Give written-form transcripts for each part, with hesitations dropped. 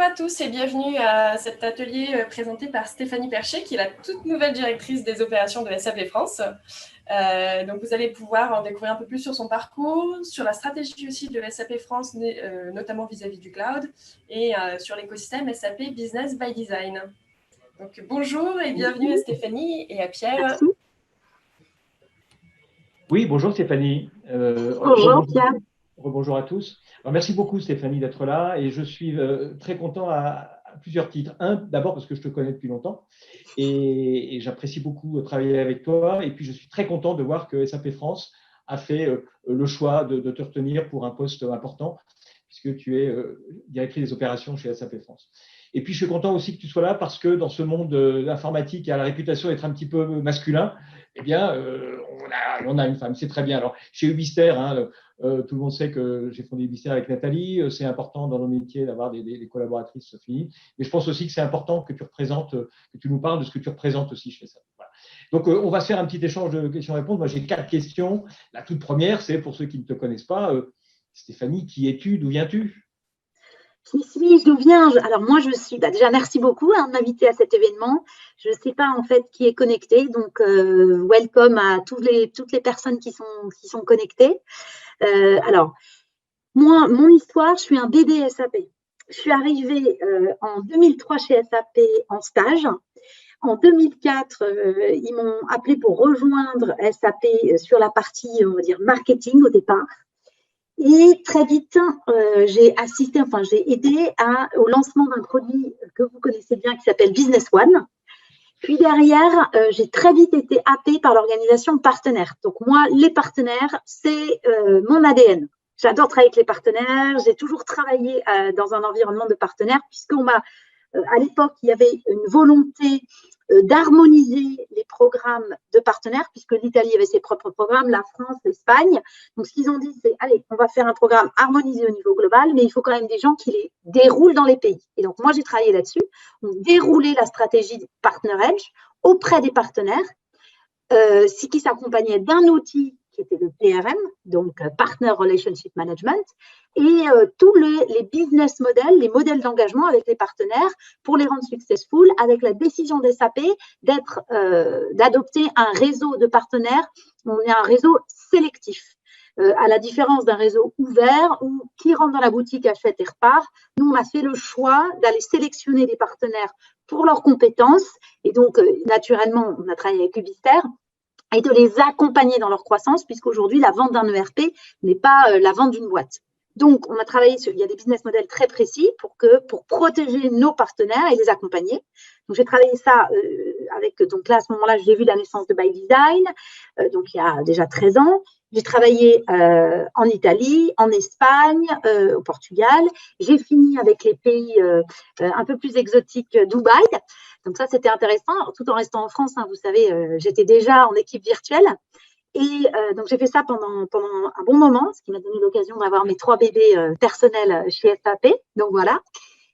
à tous et bienvenue à cet atelier présenté par Stéphanie Percher, qui est la toute nouvelle directrice des opérations de SAP France. Donc vous allez pouvoir en découvrir un peu plus sur son parcours, sur la stratégie aussi de SAP France, notamment vis-à-vis du cloud, et sur l'écosystème SAP Business by Design. Donc bonjour et bienvenue à Stéphanie et à Pierre. Merci. Oui, bonjour Stéphanie. Bonjour Pierre. Bonjour à tous. Alors, merci beaucoup Stéphanie d'être là et je suis très content à plusieurs titres. Un, d'abord parce que je te connais depuis longtemps et j'apprécie beaucoup travailler avec toi. Et puis je suis très content de voir que SAP France a fait le choix de te retenir pour un poste important puisque tu es directrice des opérations chez SAP France. Et puis je suis content aussi que tu sois là parce que dans ce monde informatique qui a la réputation d'être un petit peu masculin, eh bien on a une femme, c'est très bien. Alors chez Ubister, tout le monde sait que j'ai fondé Ubister avec Nathalie. C'est important dans nos métiers d'avoir des collaboratrices féminines. Mais je pense aussi que c'est important que tu représentes, que tu nous parles de ce que tu représentes aussi chez SAP. Voilà. Donc on va se faire un petit échange de questions-réponses. Moi j'ai 4 questions. La toute première, c'est pour ceux qui ne te connaissent pas, Stéphanie, qui es-tu, d'où viens-tu? Qui suis-je, d'où viens-je? Alors moi je suis, déjà merci beaucoup de m'inviter à cet événement. Je ne sais pas en fait qui est connecté, donc welcome à toutes les personnes qui sont connectées. Alors moi, mon histoire, je suis un bébé SAP. Je suis arrivée en 2003 chez SAP en stage. En 2004, ils m'ont appelé pour rejoindre SAP sur la partie, on va dire, marketing au départ. Et très vite, j'ai aidé au lancement d'un produit que vous connaissez bien qui s'appelle Business One. Puis derrière, j'ai très vite été happée par l'organisation partenaire. Donc moi, les partenaires, c'est mon ADN. J'adore travailler avec les partenaires. J'ai toujours travaillé dans un environnement de partenaires puisqu'on m'a, à l'époque, il y avait une volonté d'harmoniser les programmes de partenaires, puisque l'Italie avait ses propres programmes, la France, l'Espagne. Donc, ce qu'ils ont dit, c'est, allez, on va faire un programme harmonisé au niveau global, mais il faut quand même des gens qui les déroulent dans les pays. Et donc, moi, j'ai travaillé là-dessus. On déroulait la stratégie Partner Edge auprès des partenaires, qui s'accompagnait d'un outil qui était le PRM, donc Partner Relationship Management, et tous les business models, les modèles d'engagement avec les partenaires pour les rendre successful, avec la décision des SAP d'adopter un réseau de partenaires. On est un réseau sélectif, à la différence d'un réseau ouvert où qui rentre dans la boutique achète et repart. Nous, on a fait le choix d'aller sélectionner des partenaires pour leurs compétences, et donc naturellement, on a travaillé avec Ubister, et de les accompagner dans leur croissance, puisqu'aujourd'hui, la vente d'un ERP n'est pas la vente d'une boîte. Donc, on a travaillé il y a des business models très précis pour protéger nos partenaires et les accompagner. Donc, j'ai travaillé ça donc là, à ce moment-là, j'ai vu la naissance de By Design, donc il y a déjà 13 ans. J'ai travaillé en Italie, en Espagne, au Portugal. J'ai fini avec les pays un peu plus exotiques, Dubaï. Donc ça, c'était intéressant, tout en restant en France. Vous savez, j'étais déjà en équipe virtuelle. Et donc, j'ai fait ça pendant un bon moment, ce qui m'a donné l'occasion d'avoir mes 3 bébés personnels chez SAP. Donc, voilà.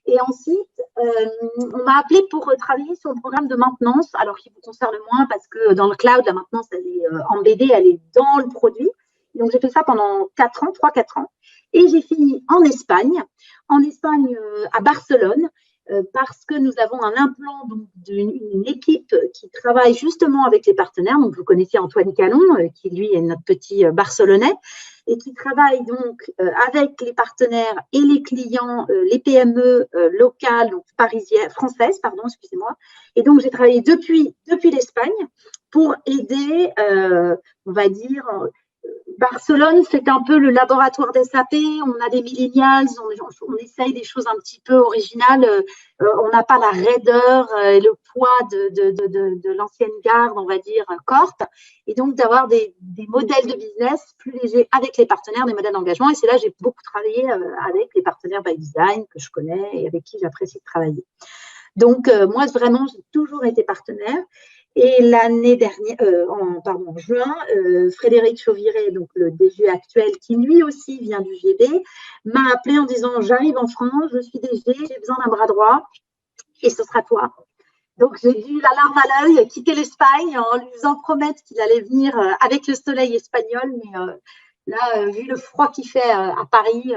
Et ensuite, on m'a appelé pour travailler sur le programme de maintenance, alors qui vous concerne moins parce que dans le cloud, la maintenance, elle est embeddée, elle est dans le produit. Et donc, j'ai fait ça pendant 3-4 ans. Et j'ai fini en Espagne à Barcelone, parce que nous avons un implant d'une équipe qui travaille justement avec les partenaires. Donc, vous connaissez Antoine Calon, qui lui est notre petit Barcelonais, et qui travaille donc avec les partenaires et les clients, les PME locales, donc françaises, excusez-moi. Et donc, j'ai travaillé depuis l'Espagne pour aider, on va dire, Barcelone, c'est un peu le laboratoire des SAP. On a des millennials, on essaye des choses un petit peu originales. On n'a pas la raideur et le poids de l'ancienne garde, on va dire, corp. Et donc, d'avoir des modèles de business plus légers avec les partenaires, des modèles d'engagement. Et c'est là que j'ai beaucoup travaillé avec les partenaires by design que je connais et avec qui j'apprécie de travailler. Donc, moi, vraiment, j'ai toujours été partenaire. Et l'année dernière, en juin, Frédéric Chauviré, donc le DG actuel, qui lui aussi vient du GB, m'a appelé en disant « J'arrive en France, je suis DG, j'ai besoin d'un bras droit et ce sera toi ». Donc, j'ai dû, la larme à l'œil, quitter l'Espagne en lui faisant promettre qu'il allait venir avec le soleil espagnol. Mais là, vu le froid qu'il fait à Paris,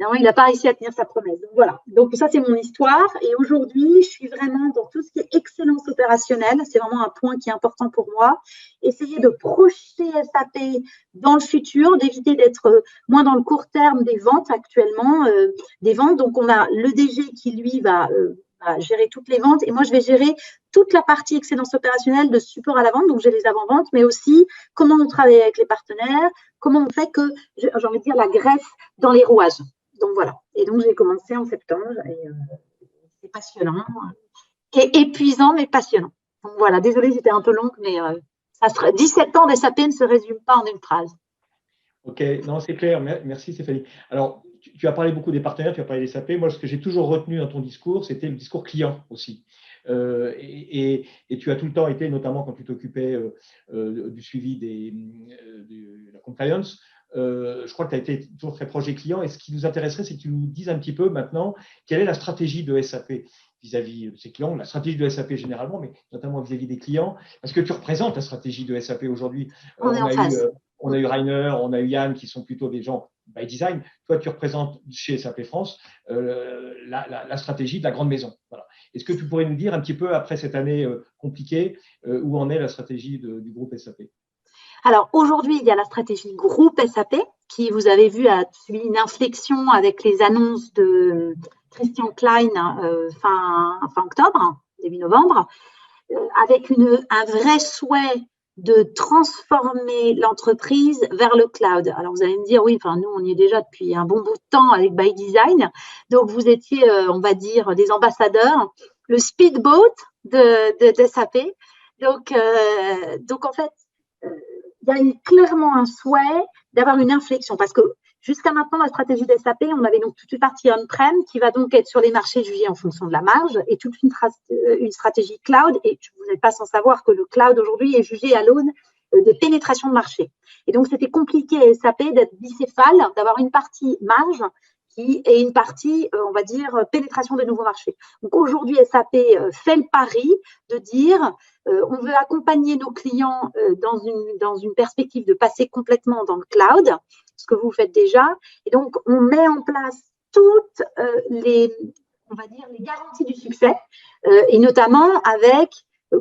Non, il n'a pas réussi à tenir sa promesse. Donc, voilà. Donc, ça, c'est mon histoire. Et aujourd'hui, je suis vraiment dans tout ce qui est excellence opérationnelle. C'est vraiment un point qui est important pour moi. Essayer de projeter SAP dans le futur, d'éviter d'être moins dans le court terme des ventes actuellement, des ventes. Donc, on a le DG qui, lui, va gérer toutes les ventes. Et moi, je vais gérer toute la partie excellence opérationnelle de support à la vente. Donc, j'ai les avant-ventes, mais aussi comment on travaille avec les partenaires, comment on fait que, j'ai envie de dire, la greffe dans les rouages. Donc voilà. Et donc j'ai commencé en septembre et c'est passionnant, et épuisant mais passionnant. Donc voilà, désolée, j'étais un peu longue, mais 17 ans d'SAP ne se résume pas en une phrase. Ok, non, c'est clair. Merci Stéphanie. Alors, tu as parlé beaucoup des partenaires, tu as parlé des SAP. Moi, ce que j'ai toujours retenu dans ton discours, c'était le discours client aussi. Et tu as tout le temps été, notamment quand tu t'occupais du suivi de la compliance, je crois que tu as été toujours très proche des clients. Et ce qui nous intéresserait, c'est que tu nous dises un petit peu maintenant quelle est la stratégie de SAP vis-à-vis de ses clients, la stratégie de SAP généralement, mais notamment vis-à-vis des clients, parce que tu représentes la stratégie de SAP aujourd'hui. On est en phase. On a eu Rainer, on a eu Yann, qui sont plutôt des gens by design. Toi, tu représentes chez SAP France la stratégie de la grande maison. Voilà. Est-ce que tu pourrais nous dire un petit peu, après cette année compliquée, où en est la stratégie du groupe SAP? Alors aujourd'hui, il y a la stratégie groupe SAP qui, vous avez vu, a suivi une inflexion avec les annonces de Christian Klein fin octobre, début novembre, avec un vrai souhait de transformer l'entreprise vers le cloud. Alors, vous allez me dire, oui, enfin, nous, on y est déjà depuis un bon bout de temps avec By Design. Donc, vous étiez, on va dire, des ambassadeurs, le speedboat de SAP. Donc, en fait, il y a clairement un souhait d'avoir une inflexion parce que jusqu'à maintenant, la stratégie de SAP, on avait donc toute une partie on-prem qui va donc être sur les marchés jugés en fonction de la marge et toute une stratégie cloud. Et vous n'êtes pas sans savoir que le cloud aujourd'hui est jugé à l'aune des pénétrations de marché. Et donc, c'était compliqué à SAP d'être bicéphale, d'avoir une partie marge et une partie, on va dire, pénétration de nouveaux marchés. Donc aujourd'hui, SAP fait le pari de dire on veut accompagner nos clients dans une perspective de passer complètement dans le cloud, ce que vous faites déjà. Et donc, on met en place toutes on va dire, les garanties du succès, et notamment avec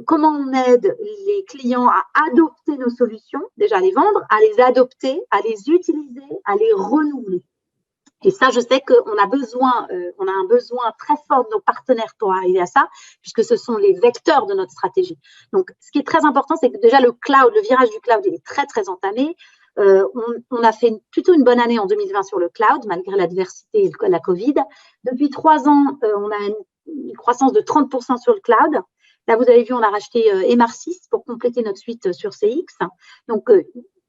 comment on aide les clients à adopter nos solutions, déjà à les vendre, à les adopter, à les utiliser, à les renouveler. Et ça, je sais qu'on a un besoin très fort de nos partenaires pour arriver à ça, puisque ce sont les vecteurs de notre stratégie. Donc, ce qui est très important, c'est que déjà le virage du cloud, il est très, très entamé. On a fait plutôt une bonne année en 2020 sur le cloud, malgré l'adversité et la Covid. Depuis 3 ans, on a une croissance de 30% sur le cloud. Là, vous avez vu, on a racheté MR6 pour compléter notre suite sur CX. Donc,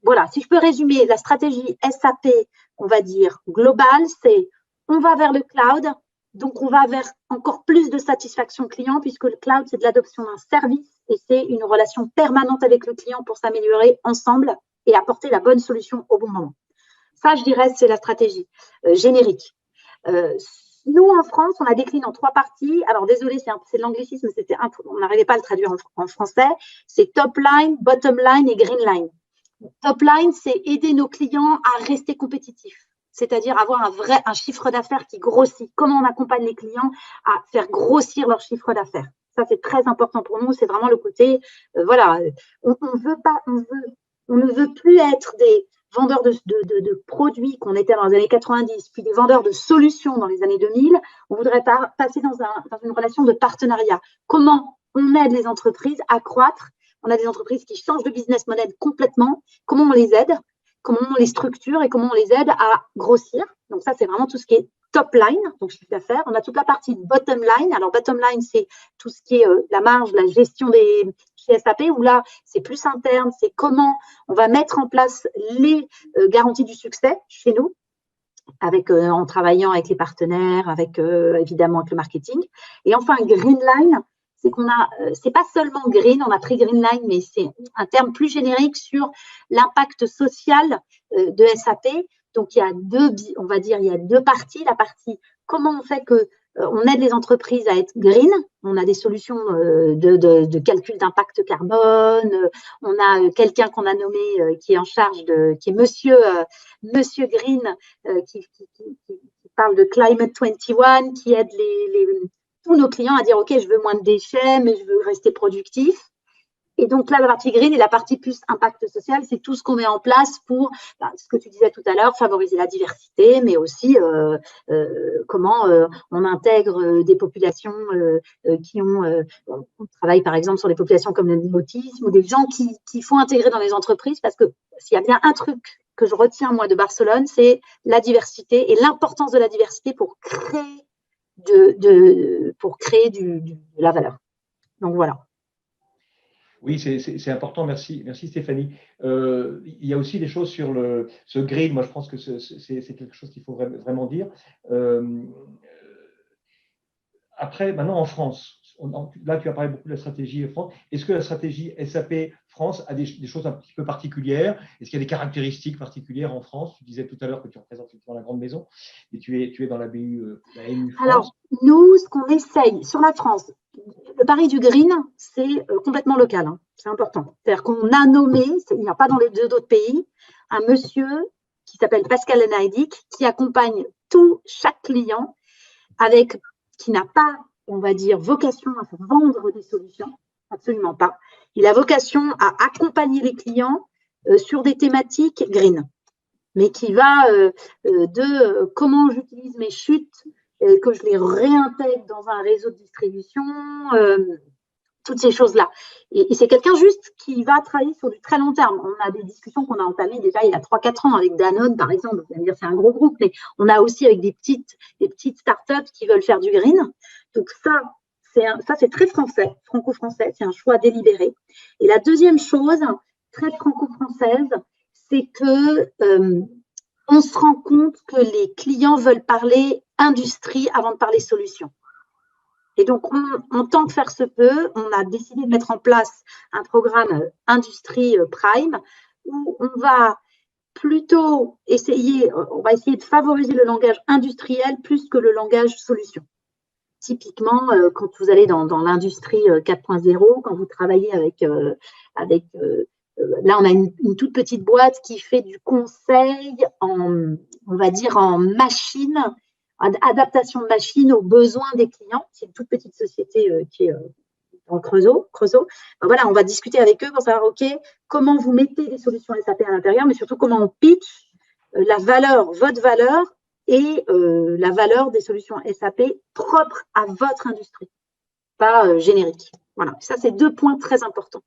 voilà, si je peux résumer la stratégie SAP, on va dire globale, c'est on va vers le cloud, donc on va vers encore plus de satisfaction client, puisque le cloud, c'est de l'adoption d'un service et c'est une relation permanente avec le client pour s'améliorer ensemble et apporter la bonne solution au bon moment. Ça, je dirais, c'est la stratégie générique. Nous, en France, on la décline en 3 parties. Alors, désolé, c'est de l'anglicisme, on n'arrivait pas à le traduire en français. C'est top line, bottom line et green line. Top line, c'est aider nos clients à rester compétitifs, c'est-à-dire avoir un chiffre d'affaires qui grossit. Comment on accompagne les clients à faire grossir leur chiffre d'affaires? Ça, c'est très important pour nous. C'est vraiment le côté, voilà, on ne veut plus être des vendeurs de produits qu'on était dans les années 90, puis des vendeurs de solutions dans les années 2000. On voudrait passer dans une relation de partenariat. Comment on aide les entreprises à croître? On a des entreprises qui changent de business model complètement. Comment on les aide? Comment on les structure et comment on les aide à grossir? Donc ça, c'est vraiment tout ce qui est top line, donc chiffre d'affaires. On a toute la partie bottom line. Alors, bottom line, c'est tout ce qui est la marge, la gestion chez SAP, où là, c'est plus interne. C'est comment on va mettre en place les garanties du succès chez nous, en travaillant avec les partenaires, évidemment avec le marketing. Et enfin, green line, c'est c'est pas seulement green, on a pris green line, mais c'est un terme plus générique sur l'impact social de SAP. Donc, il y a deux parties. La partie, comment on fait on aide les entreprises à être green. On a des solutions de calcul d'impact carbone. On a quelqu'un qu'on a nommé qui est en charge qui est Monsieur Green, qui parle de Climate 21 qui aide tous nos clients à dire ok, je veux moins de déchets, mais je veux rester productif. Et donc là, la partie green et la partie plus impact social, c'est tout ce qu'on met en place pour, ce que tu disais tout à l'heure, favoriser la diversité, mais aussi comment on intègre des populations qui ont, on travaille par exemple sur des populations comme l'autisme ou des gens qui font intégrer dans les entreprises, parce que s'il y a bien un truc que je retiens moi de Barcelone, c'est la diversité et l'importance de la diversité pour créer de la valeur. Donc voilà. Oui, c'est important, merci Stéphanie. Il y a aussi des choses sur ce green, moi je pense que c'est quelque chose qu'il faut vraiment dire. Après, maintenant en France, là tu as parlé beaucoup de la stratégie France, est-ce que la stratégie SAP France a des choses un petit peu particulières? Est-ce qu'il y a des caractéristiques particulières en France? Tu disais tout à l'heure que tu représentes la grande maison, et tu es dans la BU, la MU France. Alors, nous, ce qu'on essaye sur la France, le pari du green, c'est complètement local, hein, c'est important. C'est-à-dire qu'on a nommé, il n'y a pas dans les deux autres pays, un monsieur qui s'appelle Pascal Enaidik, qui accompagne chaque client qui n'a pas, on va dire, vocation à faire vendre des solutions, absolument pas. Il a vocation à accompagner les clients sur des thématiques green, mais qui va de comment j'utilise mes chutes, que je les réintègre dans un réseau de distribution, toutes ces choses-là. Et c'est quelqu'un juste qui va travailler sur du très long terme. On a des discussions qu'on a entamées déjà il y a 3-4 ans avec Danone, par exemple. Vous allez me dire c'est un gros groupe, mais on a aussi avec des petites startups qui veulent faire du green. Donc ça, c'est très français, franco-français, c'est un choix délibéré. Et la deuxième chose, très franco-française, c'est que on se rend compte que les clients veulent parler industrie avant de parler solution. Et donc, en tant que faire se peut, on a décidé de mettre en place un programme Industrie Prime où on va essayer de favoriser le langage industriel plus que le langage solution. Typiquement, quand vous allez dans l'industrie 4.0, quand vous travaillez avec là, on a une toute petite boîte qui fait du conseil on va dire en machine, adaptation de machine aux besoins des clients. C'est une toute petite société qui est en Creusot. Voilà, on va discuter avec eux pour savoir, OK, comment vous mettez des solutions SAP à l'intérieur, mais surtout comment on pitch votre valeur et la valeur des solutions SAP propres à votre industrie, pas générique. Voilà, ça, c'est 2 points très importants.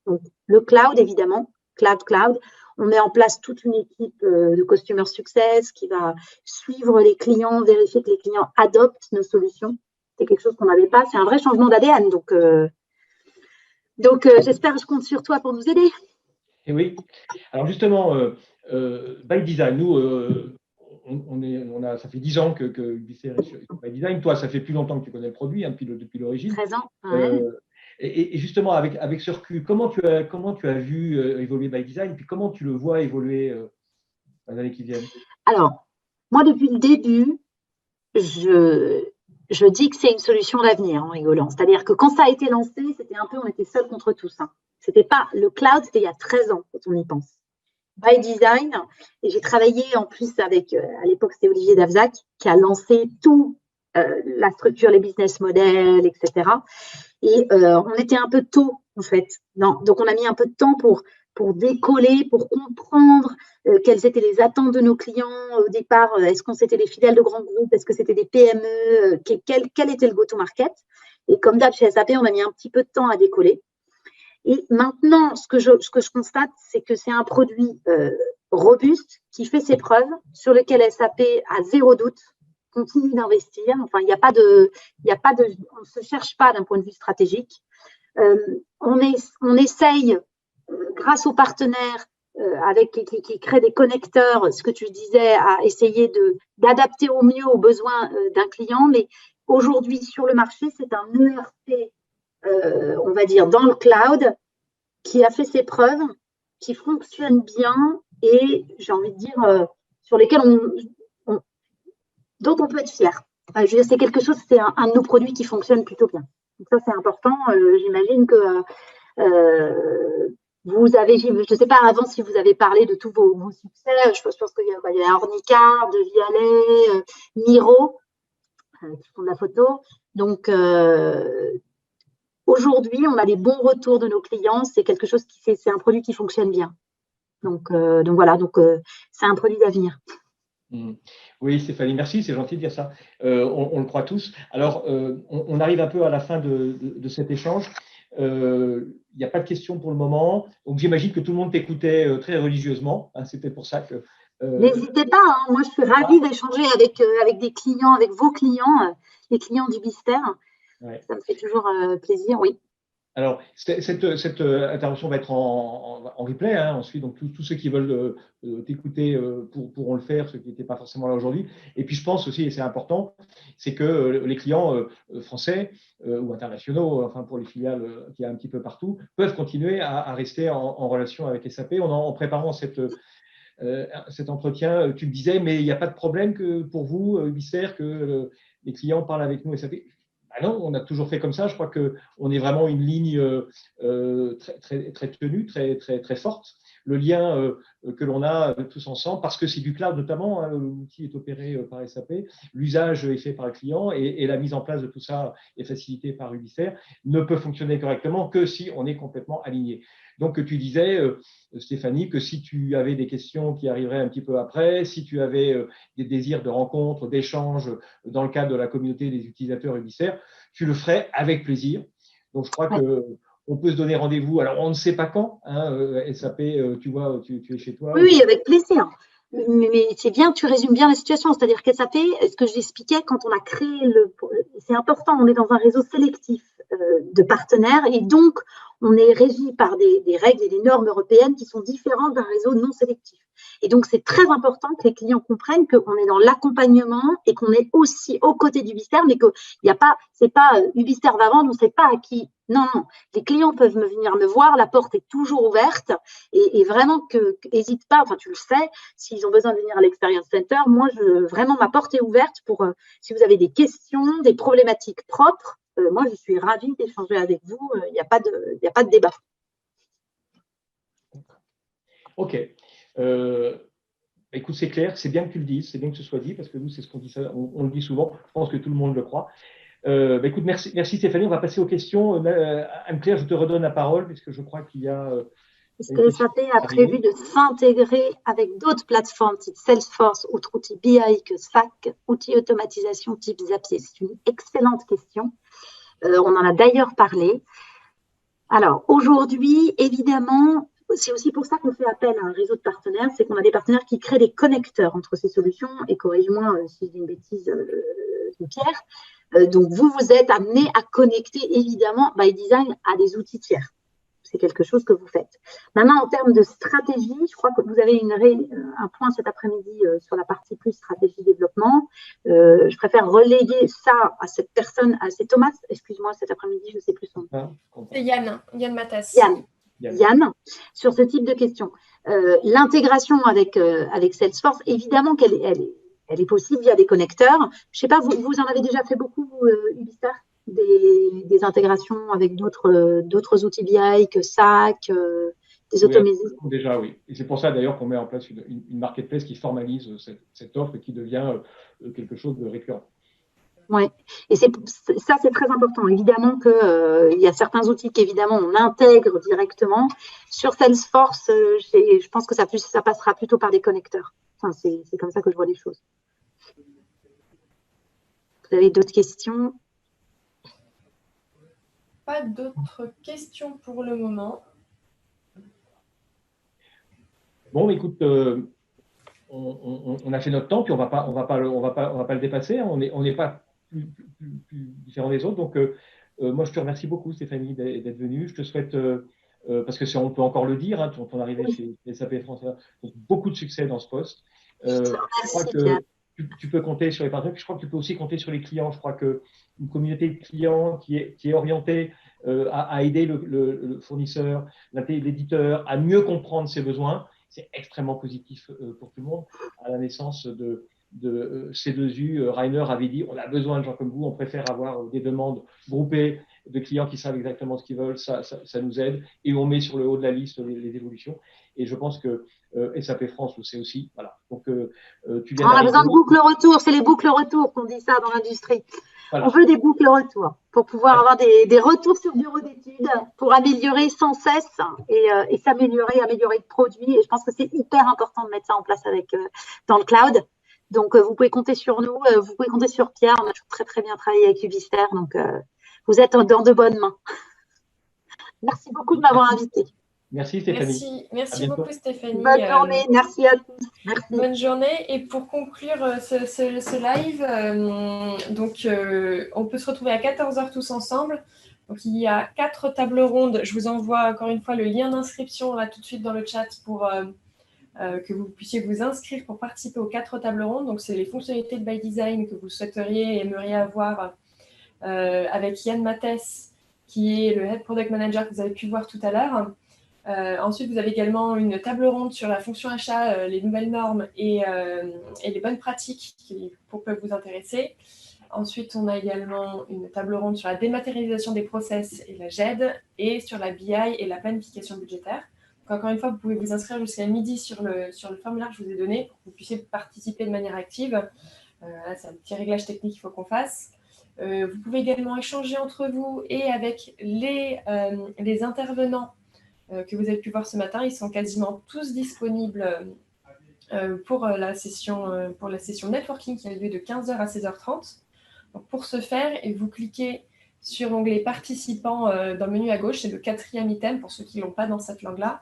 Donc, le cloud, évidemment, cloud. On met en place toute une équipe de Customer Success qui va suivre les clients, vérifier que les clients adoptent nos solutions. C'est quelque chose qu'on n'avait pas. C'est un vrai changement d'ADN. Donc j'espère que je compte sur toi pour nous aider. Et oui. Alors justement, By Design, nous, ça fait 10 ans que Ubisoft est sur By Design. Toi, ça fait plus longtemps que tu connais le produit, hein, depuis l'origine. 13 ans. Ouais. Et justement, avec ce recul, comment tu as vu évoluer By Design, puis comment tu le vois évoluer dans les années qui viennent? Alors, moi, depuis le début, je dis que c'est une solution d'avenir en rigolant. C'est-à-dire que quand ça a été lancé, c'était un peu, on était seuls contre tous. Hein. C'était pas le cloud, c'était il y a 13 ans quand on y pense. By Design, et j'ai travaillé en plus avec, à l'époque, c'était Olivier Davzac qui a lancé tout, la structure, les business models, etc. Et on était un peu tôt, en fait. Donc, on a mis un peu de temps pour décoller, pour comprendre quelles étaient les attentes de nos clients au départ. Est-ce qu'on c'était des filiales de grands groupes? Est-ce que c'était des PME? Quel était le go-to-market? Et comme d'hab, chez SAP, on a mis un petit peu de temps à décoller. Et maintenant, ce que je constate, c'est que c'est un produit robuste qui fait ses preuves, sur lequel SAP a 0 doute, continue d'investir. Enfin, il n'y a pas de, on ne se cherche pas d'un point de vue stratégique. On essaye, grâce aux partenaires, qui créent des connecteurs, ce que tu disais, à essayer d'adapter au mieux aux besoins d'un client. Mais aujourd'hui, sur le marché, c'est un ERP, on va dire, dans le cloud, qui a fait ses preuves, qui fonctionne bien et, j'ai envie de dire, sur lesquels dont on peut être fier. Je veux dire, c'est quelque chose, c'est un de nos produits qui fonctionne plutôt bien. Donc ça, c'est important. J'imagine que Vous avez, je ne sais pas avant si vous avez parlé de tous vos succès. Je pense qu'il y a Ornicard, De Vialet, Miro, qui font de la photo. Donc, aujourd'hui, on a des bons retours de nos clients. C'est quelque chose c'est un produit qui fonctionne bien. Donc voilà, c'est un produit d'avenir. Oui, Stéphanie, merci, c'est gentil de dire ça. On le croit tous. Alors, on arrive un peu à la fin de cet échange. Il n'y a pas de questions pour le moment. Donc, j'imagine que tout le monde t'écoutait très religieusement. Hein, c'était pour ça que… N'hésitez pas, hein, moi je suis ravie d'échanger avec des clients, avec vos clients, les clients du Bister. Ouais. Ça me fait toujours plaisir, oui. Alors, cette intervention va être en replay hein, ensuite, donc tous ceux qui veulent t'écouter pourront le faire, ceux qui n'étaient pas forcément là aujourd'hui. Et puis, je pense aussi, et c'est important, c'est que les clients français ou internationaux, enfin pour les filiales qu'il y a un petit peu partout, peuvent continuer à rester en relation avec SAP. En préparant cet entretien, tu me disais, mais il n'y a pas de problème que pour vous, Bister, que les clients parlent avec nous SAP. Ah non, on a toujours fait comme ça. Je crois qu'on est vraiment une ligne très tenue, très forte. Le lien que l'on a tous ensemble, parce que c'est du cloud notamment, hein, l'outil est opéré par SAP, l'usage est fait par le client et la mise en place de tout ça est facilitée par Ubister, ne peut fonctionner correctement que si on est complètement aligné. Donc, tu disais, Stéphanie, que si tu avais des questions qui arriveraient un petit peu après, si tu avais des désirs de rencontres, d'échanges dans le cadre de la communauté des utilisateurs Ubister, tu le ferais avec plaisir. Donc, je crois qu'on peut se donner rendez-vous. Alors, on ne sait pas quand. Hein, SAP, tu vois, tu es chez toi. Oui, avec plaisir. Mais c'est bien, tu résumes bien la situation. C'est-à-dire que SAP, ce que j'expliquais, quand on a créé c'est important, on est dans un réseau sélectif de partenaires et donc on est régi par des règles et des normes européennes qui sont différentes d'un réseau non sélectif. Et donc, c'est très important que les clients comprennent qu'on est dans l'accompagnement et qu'on est aussi aux côtés d'Ubister, mais que c'est pas Ubister va vendre, on ne sait pas à qui. Non, les clients peuvent venir me voir, la porte est toujours ouverte et vraiment n'hésite pas, enfin tu le sais, s'ils ont besoin de venir à l'Experience Center, moi, vraiment, ma porte est ouverte pour si vous avez des questions, des problématiques propres, moi, je suis ravie d'échanger avec vous, il n'y a pas de débat. Ok. Écoute, c'est clair, c'est bien que tu le dises, c'est bien que ce soit dit, parce que nous, c'est ce qu'on dit, on le dit souvent, je pense que tout le monde le croit. Écoute, merci Stéphanie, on va passer aux questions. Anne-Claire, je te redonne la parole, puisque je crois qu'il y a… Est-ce que SAP a prévu de s'intégrer avec d'autres plateformes type Salesforce, autres outils BI que SAC, outils automatisation type Zapier? C'est une excellente question. On en a d'ailleurs parlé. Alors, aujourd'hui, évidemment, c'est aussi pour ça qu'on fait appel à un réseau de partenaires, c'est qu'on a des partenaires qui créent des connecteurs entre ces solutions, et corrige-moi si je dis une bêtise, Pierre. Donc, vous êtes amené à connecter, évidemment, by design, à des outils tiers. C'est quelque chose que vous faites. Maintenant, en termes de stratégie, je crois que vous avez un point cet après-midi sur la partie plus stratégie développement. Je préfère reléguer ça à cette personne, c'est Thomas, excuse-moi, cet après-midi, je ne sais plus son nom. C'est Yann Matas. Yann, sur ce type de questions. L'intégration avec Salesforce, évidemment qu'elle est possible via des connecteurs. Je ne sais pas, vous en avez déjà fait beaucoup, Ubister, des intégrations avec d'autres outils BI que SAC, des automations. Déjà, oui. Et c'est pour ça d'ailleurs qu'on met en place une marketplace qui formalise cette offre et qui devient quelque chose de récurrent. Oui, et ça, c'est très important. Évidemment qu'il y a certains outils qu'évidemment on intègre directement. Sur Salesforce, je pense que ça passera plutôt par des connecteurs. Enfin, c'est comme ça que je vois les choses. Vous avez d'autres questions? Pas d'autres questions pour le moment. Bon, écoute, on a fait notre temps, puis on va pas le dépasser. On n'est pas plus différent des autres. Donc, moi, je te remercie beaucoup, Stéphanie, d'être venue. Je te souhaite, parce que on peut encore le dire, hein, ton arrivée chez SAP France, donc beaucoup de succès dans ce poste. Je crois que tu peux compter sur les partenaires, puis je crois que tu peux aussi compter sur les clients. Je crois qu'une communauté de clients qui est orientée à aider le fournisseur, l'éditeur à mieux comprendre ses besoins, c'est extrêmement positif pour tout le monde. À la naissance de C2U, Rainer avait dit on a besoin de gens comme vous, on préfère avoir des demandes groupées de clients qui savent exactement ce qu'ils veulent, ça nous aide. Et on met sur le haut de la liste les évolutions. Et je pense que SAP France le sait aussi. Voilà. Donc, tu viens On a besoin de d'arriver. boucles retour. C'est les boucles retour qu'on dit ça dans l'industrie. Voilà. On veut des boucles retour pour pouvoir avoir des retours sur bureau d'études pour améliorer sans cesse et s'améliorer, améliorer le produit. Et je pense que c'est hyper important de mettre ça en place dans le cloud. Donc, vous pouvez compter sur nous, vous pouvez compter sur Pierre. On a toujours très, très bien travaillé avec Ubister. Donc, vous êtes dans de bonnes mains. Merci beaucoup de m'avoir invité. Merci Stéphanie. Merci beaucoup Stéphanie. Bonne journée, merci à tous. Merci. Bonne journée. Et pour conclure ce live, on peut se retrouver à 14h tous ensemble. Donc il y a 4 tables rondes. Je vous envoie encore une fois le lien d'inscription là tout de suite dans le chat pour que vous puissiez vous inscrire pour participer aux 4 tables rondes. Donc c'est les fonctionnalités de By Design que vous souhaiteriez et aimeriez avoir avec Yann Mathès, qui est le Head Product Manager que vous avez pu voir tout à l'heure. Ensuite, vous avez également une table ronde sur la fonction achat, les nouvelles normes et les bonnes pratiques qui peuvent vous intéresser. Ensuite, on a également une table ronde sur la dématérialisation des process et la GED et sur la BI et la planification budgétaire. Donc, encore une fois, vous pouvez vous inscrire jusqu'à midi sur le formulaire que je vous ai donné pour que vous puissiez participer de manière active. Là, c'est un petit réglage technique qu'il faut qu'on fasse. Vous pouvez également échanger entre vous et avec les intervenants que vous avez pu voir ce matin. Ils sont quasiment tous disponibles pour la session networking qui a lieu de 15h à 16h30. Donc pour ce faire, vous cliquez sur l'onglet participants dans le menu à gauche, c'est le 4e item pour ceux qui ne l'ont pas dans cette langue-là.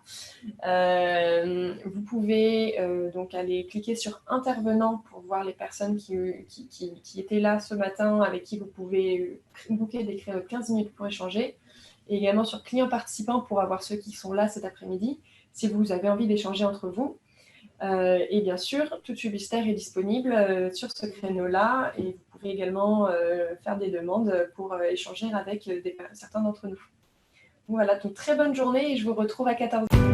Vous pouvez donc aller cliquer sur intervenants pour voir les personnes qui étaient là ce matin, avec qui vous pouvez booker des créneaux de 15 minutes pour échanger. Et également sur clients participants pour avoir ceux qui sont là cet après-midi, si vous avez envie d'échanger entre vous. Et bien sûr, tout Ubister est disponible sur ce créneau-là et vous pouvez également faire des demandes pour échanger avec certains d'entre nous. Voilà, donc très bonne journée et je vous retrouve à 14h.